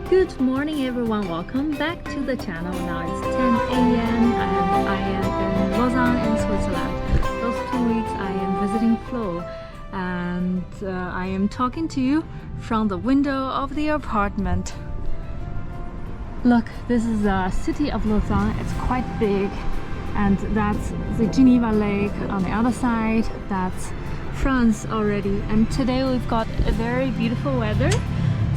Good morning everyone, welcome back to the channel. Now it's 10 a.m. and I am in Lausanne in Switzerland. Those 2 weeks I am visiting Flo and I am talking to you from the window of the apartment. Look, this is the city of Lausanne. It's quite big and that's the Geneva lake on the other side. That's France already, and today we've got a very beautiful weather.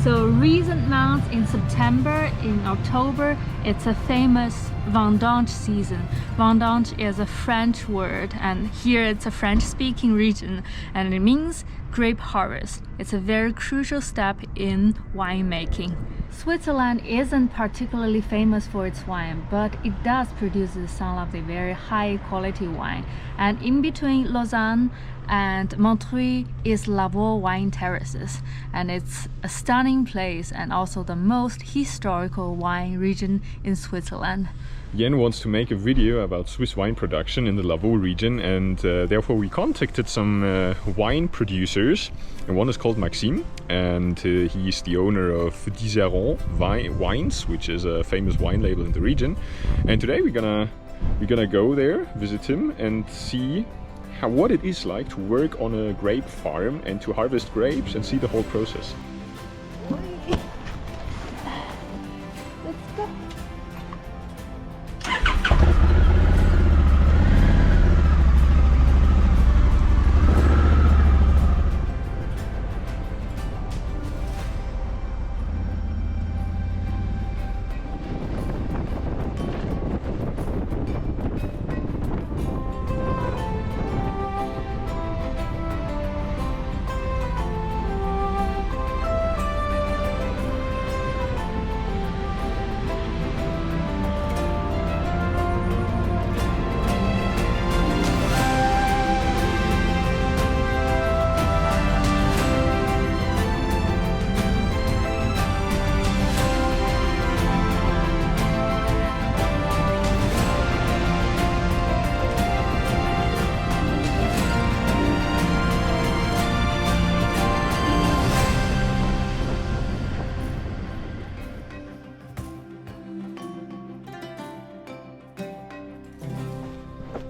So recent months in September, in October, it's a famous vendange season. Vendange is a French word and here it's a French-speaking region and it means grape harvest. It's a very crucial step in winemaking. Switzerland isn't particularly famous for its wine, but it does produce some of the very high quality wine. And in between Lausanne and Montreuil is Lavaux wine terraces, and it's a stunning place and also the most historical wine region in Switzerland. Yen wants to make a video about Swiss wine production in the Lavaux region, and therefore we contacted some wine producers, and one is called Maxime, and he's the owner of Dizeron Wines, which is a famous wine label in the region. And today we're gonna go there, visit him, and see what it is like to work on a grape farm and to harvest grapes and see the whole process. Let's go.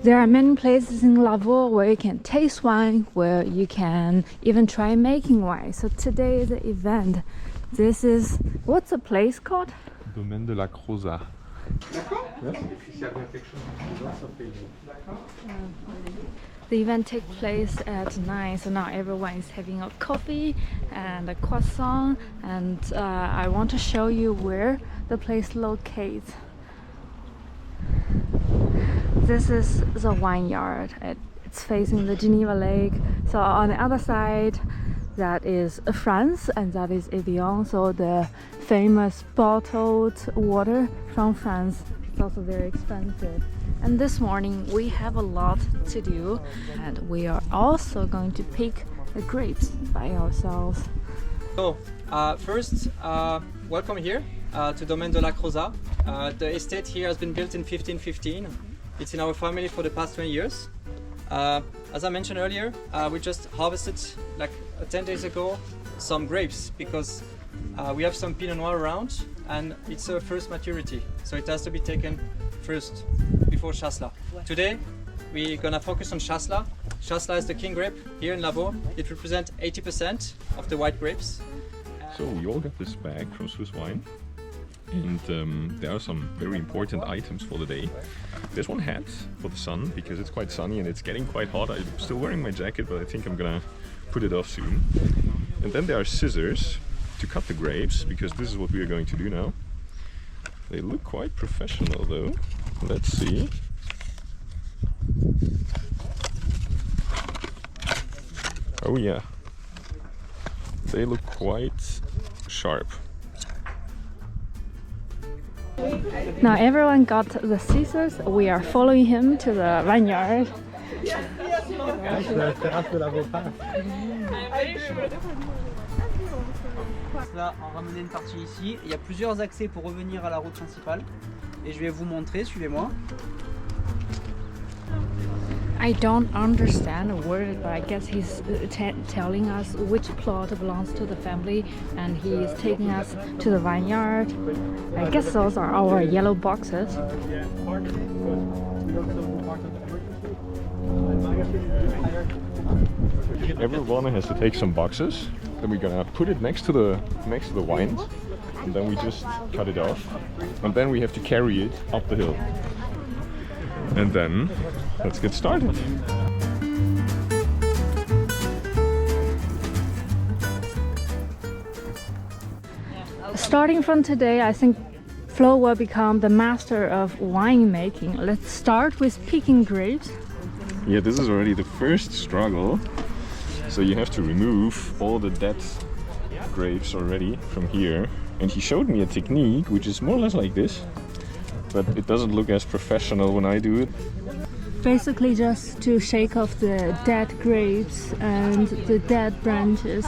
There are many places in Lavaux where you can taste wine, where you can even try making wine. So today is the event. This is, what's the place called? Domaine de la Crozat. The event takes place at 9, so now everyone is having a coffee and a croissant, and I want to show you where the place locates. This is the vineyard. It's facing the Geneva lake. So on the other side, that is France and that is Evian. So the famous bottled water from France. It's also very expensive. And this morning we have a lot to do, and we are also going to pick the grapes by ourselves. So first, welcome here to Domaine de la Crozat. The estate here has been built in 1515. It's in our family for the past 20 years. As I mentioned earlier, we just harvested like 10 days ago some grapes because we have some Pinot Noir around and it's a first maturity. So it has to be taken first before Chasselas. Today we're gonna focus on Chasselas. Chasselas is the king grape here in Lavaux. It represents 80% of the white grapes. So we all got this bag from Swiss Wine, and there are some very important items for the day. There's one hat for the sun because it's quite sunny and it's getting quite hot. I'm still wearing my jacket, but I think I'm gonna put it off soon. And then there are scissors to cut the grapes, because this is what we are going to do now. They look quite professional though. Let's see. Oh yeah, they look quite sharp. Now everyone got the scissors. We are following him to the vineyard. Là, on va ramener une partie ici. Il y a plusieurs accès pour revenir à la route principale. Et je vais vous montrer, suivez-moi. I don't understand a word, but I guess he's telling us which plot belongs to the family, and he's taking us to the vineyard. I guess those are our yellow boxes. Everyone has to take some boxes. Then we're gonna put it next to the wines, and then we just cut it off, and then we have to carry it up the hill. And then let's get started. Starting from today, I think Flo will become the master of wine making. Let's start with picking grapes. Yeah, this is already the first struggle. So you have to remove all the dead grapes already from here. And he showed me a technique which is more or less like this, but it doesn't look as professional when I do it. Basically just to shake off the dead grapes and the dead branches.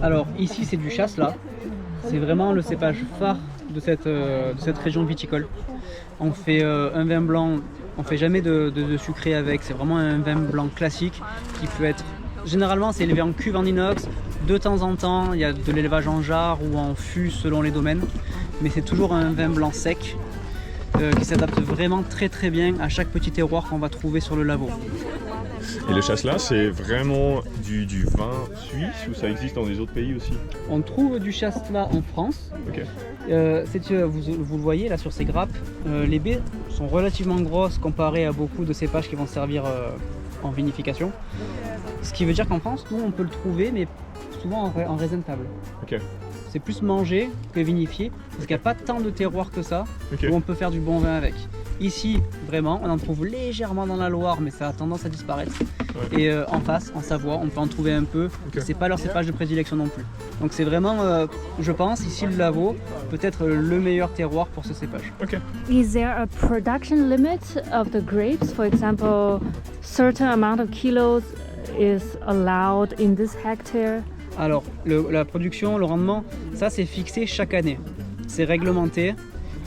Alors ici c'est du Chasselas, c'est vraiment le cépage phare de cette région viticole. On fait un vin blanc, on fait jamais de sucré avec, c'est vraiment un vin blanc classique qui peut être, généralement c'est élevé en cuve en inox, de temps en temps il y a de l'élevage en jarre ou en fût selon les domaines, mais c'est toujours un vin blanc sec qui s'adapte vraiment très bien à chaque petit terroir qu'on va trouver sur le Lavaux. Et le Chasselas, c'est vraiment du vin suisse ou ça existe dans les autres pays aussi? On trouve du Chasselas en France. Ok. Vous le voyez là sur ces grappes, les baies sont relativement grosses comparées à beaucoup de cépages qui vont servir en vinification. Ce qui veut dire qu'en France, nous on peut le trouver, mais souvent en raisin de table. Ok. C'est plus mangé que vinifié, parce qu'il n'y a pas tant de terroirs que ça, Ok. où on peut faire du bon vin avec. Ici, vraiment, on en trouve légèrement dans la Loire, mais ça a tendance à disparaître. Ouais. Et en face, en Savoie, on peut en trouver un peu. Ok. C'est pas leur cépage de prédilection non plus. Donc c'est vraiment, je pense, ici le Lavaux, peut-être le meilleur terroir pour ce cépage. Ok. Is there a production limit of the grapes? For example, certain amount of kilos is allowed in this hectare? Alors, la production, le rendement, ça c'est fixé chaque année. C'est réglementé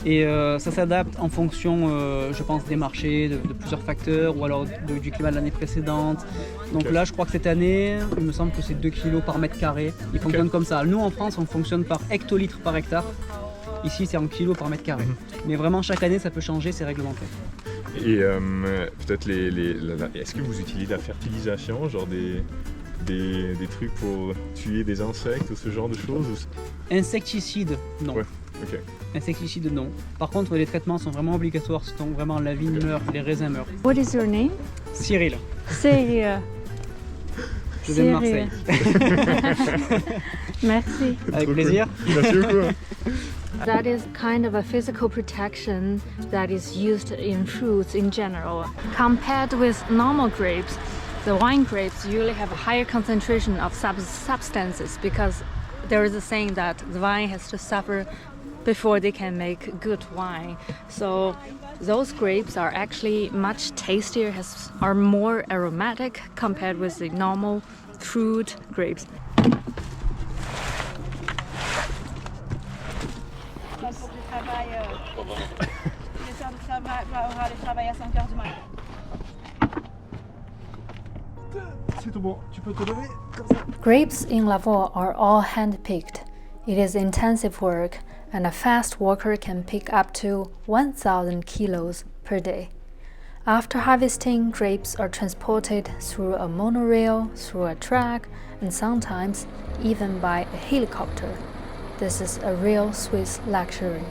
et ça s'adapte en fonction, je pense, des marchés, de plusieurs facteurs ou alors du climat de l'année précédente. Donc Ok. là, je crois que cette année, il me semble que c'est 2 kg par mètre carré. Il fonctionne comme ça. Nous, en France, on fonctionne par hectolitres par hectare. Ici, c'est en kilos par mètre carré. Mais vraiment, chaque année, ça peut changer, c'est réglementé. Et peut-être est-ce que vous utilisez la fertilisation, genre des trucs pour tuer des insectes ou ce genre de choses ou... Insecticides, non. Ouais, ok. Insecticides, non. Par contre, les traitements sont vraiment obligatoires. Donc vraiment, la vigne meurt, les raisins meurent. What is your name? Cyril, Cyril. je viens de Marseille. Merci. Avec plaisir. Merci beaucoup. That is kind of a physical protection that is used in fruits in general. Compared with normal grapes, the wine grapes usually have a higher concentration of substances because there is a saying that the vine has to suffer before they can make good wine. So those grapes are actually much tastier, are more aromatic compared with the normal fruit grapes. Grapes in Lavaux are all hand-picked. It is intensive work, and a fast worker can pick up to 1,000 kilos per day. After harvesting, grapes are transported through a monorail, through a track, and sometimes even by a helicopter. This is a real Swiss luxury.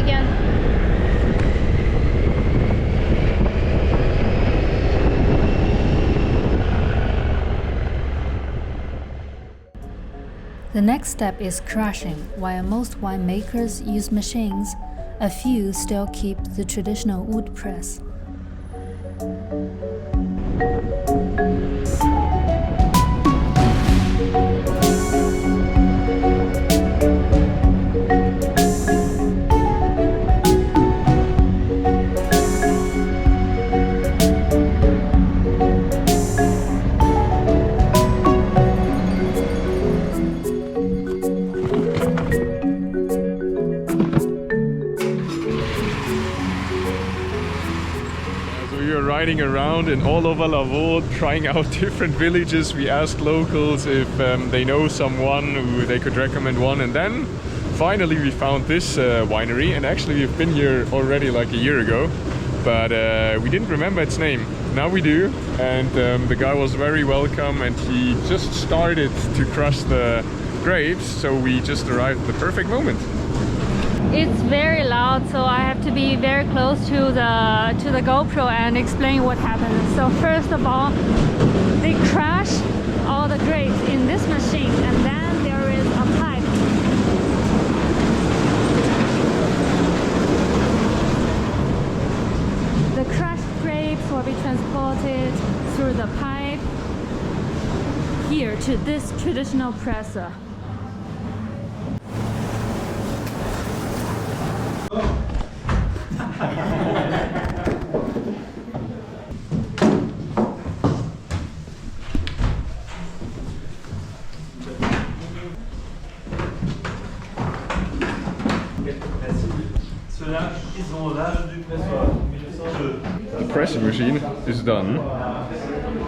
again. The next step is crushing. While most winemakers use machines, a few still keep the traditional wood press. Riding around in all over Lavaux, trying out different villages. We asked locals if they know someone who they could recommend one, and then finally we found this winery. And actually we've been here already like a year ago, but we didn't remember its name. Now we do, and the guy was very welcome, and he just started to crush the grapes, so we just arrived at the perfect moment. It's very loud, so I have to be very close to the GoPro and explain what happens. So first of all, they crush all the grapes in this machine, and then there is a pipe. The crushed grapes will be transported through the pipe here to this traditional presser. The pressing machine is done,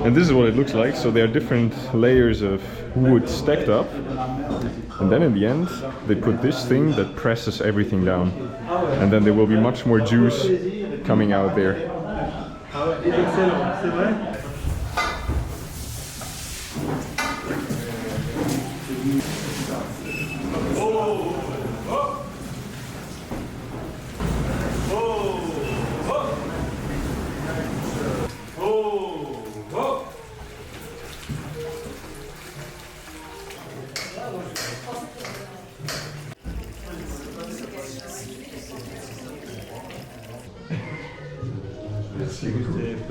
and this is what it looks like. So there are different layers of wood stacked up, and then in the end they put this thing that presses everything down, and then there will be much more juice coming out there.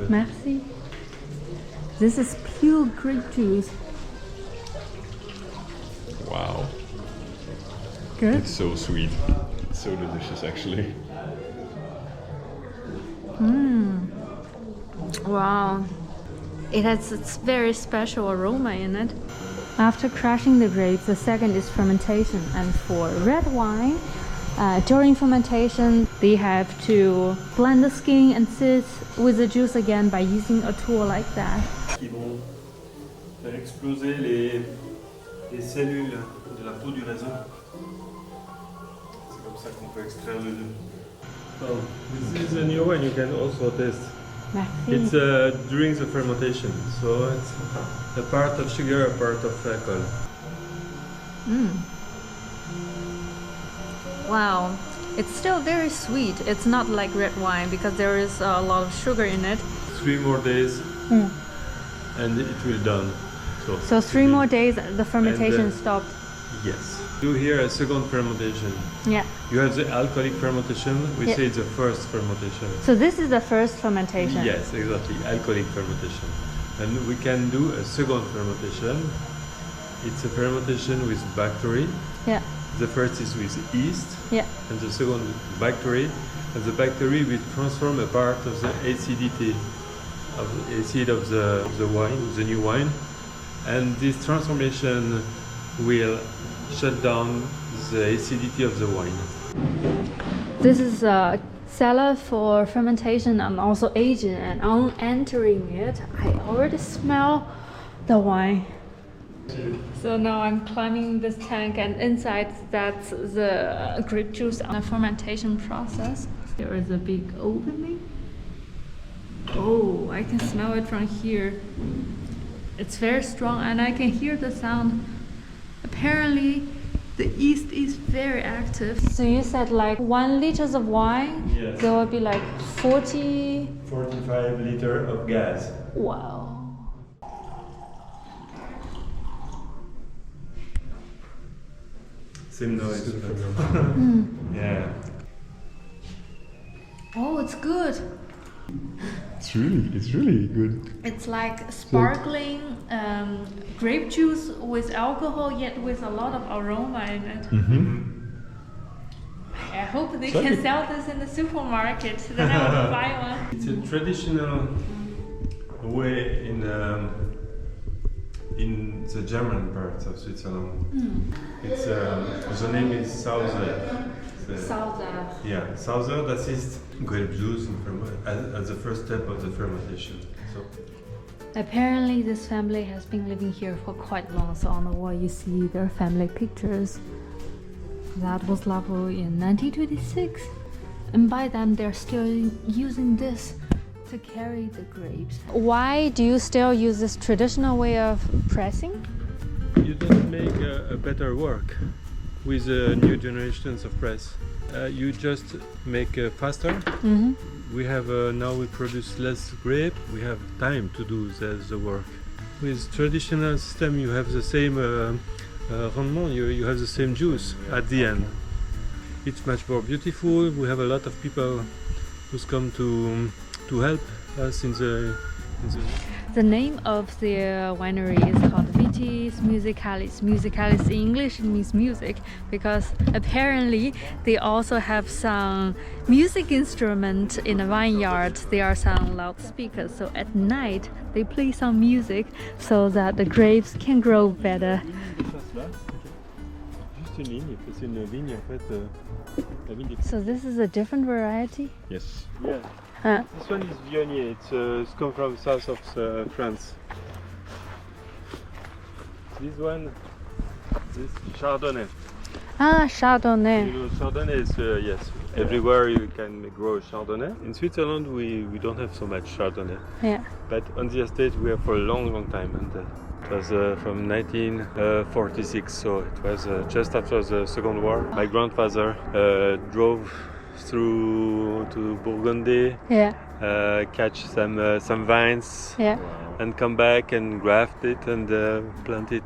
Merci. This is pure grape juice. Wow. Good. It's so sweet. It's so delicious actually. Wow. It has its very special aroma in it. After crushing the grapes, the second is fermentation. And for red wine, during fermentation, they have to blend the skin and sit with the juice again by using a tool like that. Qui vont faire exploser les cellules de la peau du raisin. C'est comme ça qu'on peut extraire le jus. Oh, this is a new one you can also taste. Merci. It's during the fermentation, so it's a part of sugar, a part of alcohol. Wow. It's still very sweet. It's not like red wine because there is a lot of sugar in it. 3 more days and it will done. So 3 more days the fermentation stopped. Yes. Do here a second fermentation. Yeah. You have the alcoholic fermentation, we say it's the first fermentation. So this is the first fermentation. Yes, exactly, alcoholic fermentation. And we can do a second fermentation. It's a fermentation with bacteria. Yeah. The first is with yeast, Yeah. and the second with bacteria. And the bacteria will transform a part of the acidity of the acid of the wine, the new wine. And this transformation will shut down the acidity of the wine. This is a cellar for fermentation and also aging, and on entering it, I already smell the wine. So now I'm climbing this tank, and inside that's the grape juice and the fermentation process. There is a big opening. Oh, I can smell it from here. It's very strong and I can hear the sound. Apparently The yeast is very active. So you said like 1 liter of wine, Yes. there will be like 40. 45 liter of gas. Wow. Same noise. Yeah. Oh, it's good. It's really good. It's like sparkling grape juice with alcohol, yet with a lot of aroma in it. I hope they can sell this in the supermarket. Then I will buy one. It's a traditional way in the German part of Switzerland. It's the name is Sauser. Sauser. Yeah, Sauser. That is grape juice as the first step of the fermentation. So Apparently this family has been living here for quite long, so on the wall you see their family pictures. That was Lavaux in 1926, and by then they're still using this to carry the grapes. Why do you still use this traditional way of pressing? you don't make a better work with new generations of press. You just make faster. We have now we produce less grape. We have time to do the work. With traditional system, you have the same rendement. You have the same juice at the end. It's much more beautiful. We have a lot of people who's come to help us in the. The name of the winery is called Vitis Musicalis. Musicalis in English means music, because apparently they also have some music instrument in the vineyard. There are some loudspeakers, so at night they play some music so that the grapes can grow better. So this is a different variety? Yes. Yeah. This one is Viognier. It's come from south of France. This one, this Chardonnay. Ah, Chardonnay. You know, Chardonnay is yes. Everywhere you can grow Chardonnay. In Switzerland, we don't have so much Chardonnay. Yeah. But on the estate, we have for a long, long time. And it was from 1946, so it was just after the Second War. My grandfather drove through to Burgundy, catch some vines, and come back and graft it and plant it.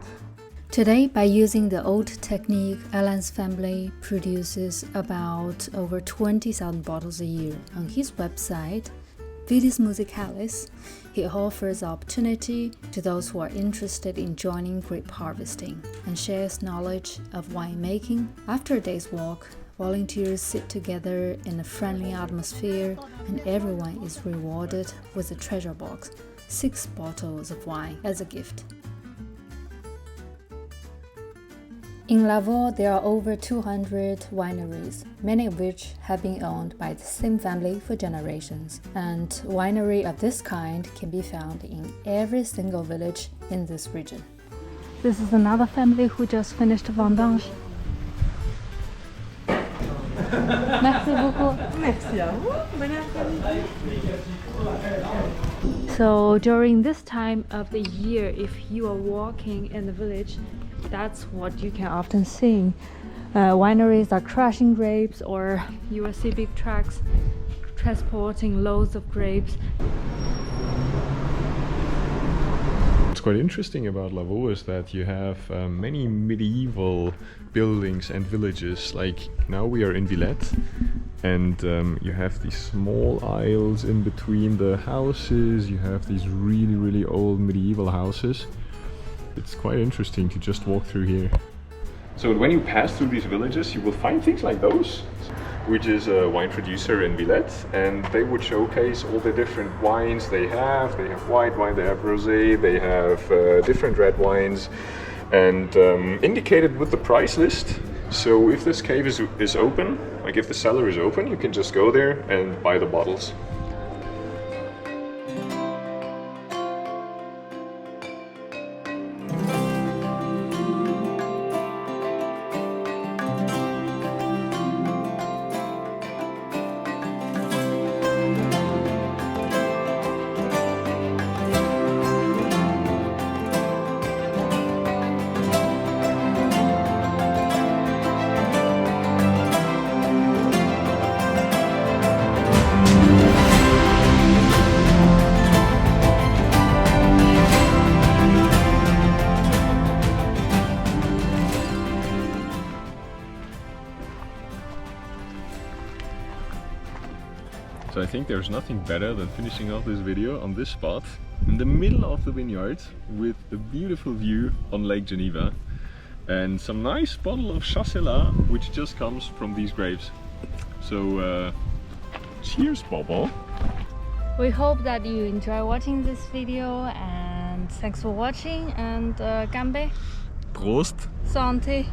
Today, by using the old technique, Alan's family produces about over 20,000 bottles a year. On his website, Vitis Musicalis, he offers opportunity to those who are interested in joining grape harvesting and shares knowledge of winemaking. After a day's walk, volunteers sit together in a friendly atmosphere, and everyone is rewarded with a treasure box, 6 bottles of wine as a gift. In Lavaux, there are over 200 wineries, many of which have been owned by the same family for generations. And winery of this kind can be found in every single village in this region. This is another family who just finished vendange. Merci beaucoup. Merci à vous. Bon après-midi. So during this time of the year, if you are walking in the village, that's what you can often see. Wineries are crushing grapes, or you will see big trucks transporting loads of grapes. What's quite interesting about Lavaux is that you have many medieval buildings and villages. Like now we are in Villette, and you have these small aisles in between the houses. You have these really, really old medieval houses. It's quite interesting to just walk through here. So when you pass through these villages, you will find things like those, which is a wine producer in Villette, and they would showcase all the different wines they have. They have white wine, they have rosé, they have different red wines, and indicated with the price list. So if this cave is open, like if the cellar is open, you can just go there and buy the bottles. think there's nothing better than finishing off this video on this spot in the middle of the vineyard with a beautiful view on Lake Geneva and some nice bottle of Chasselas which just comes from these grapes. So cheers, Bobo! We hope that you enjoy watching this video, and thanks for watching, and Gambe, Prost! Santé!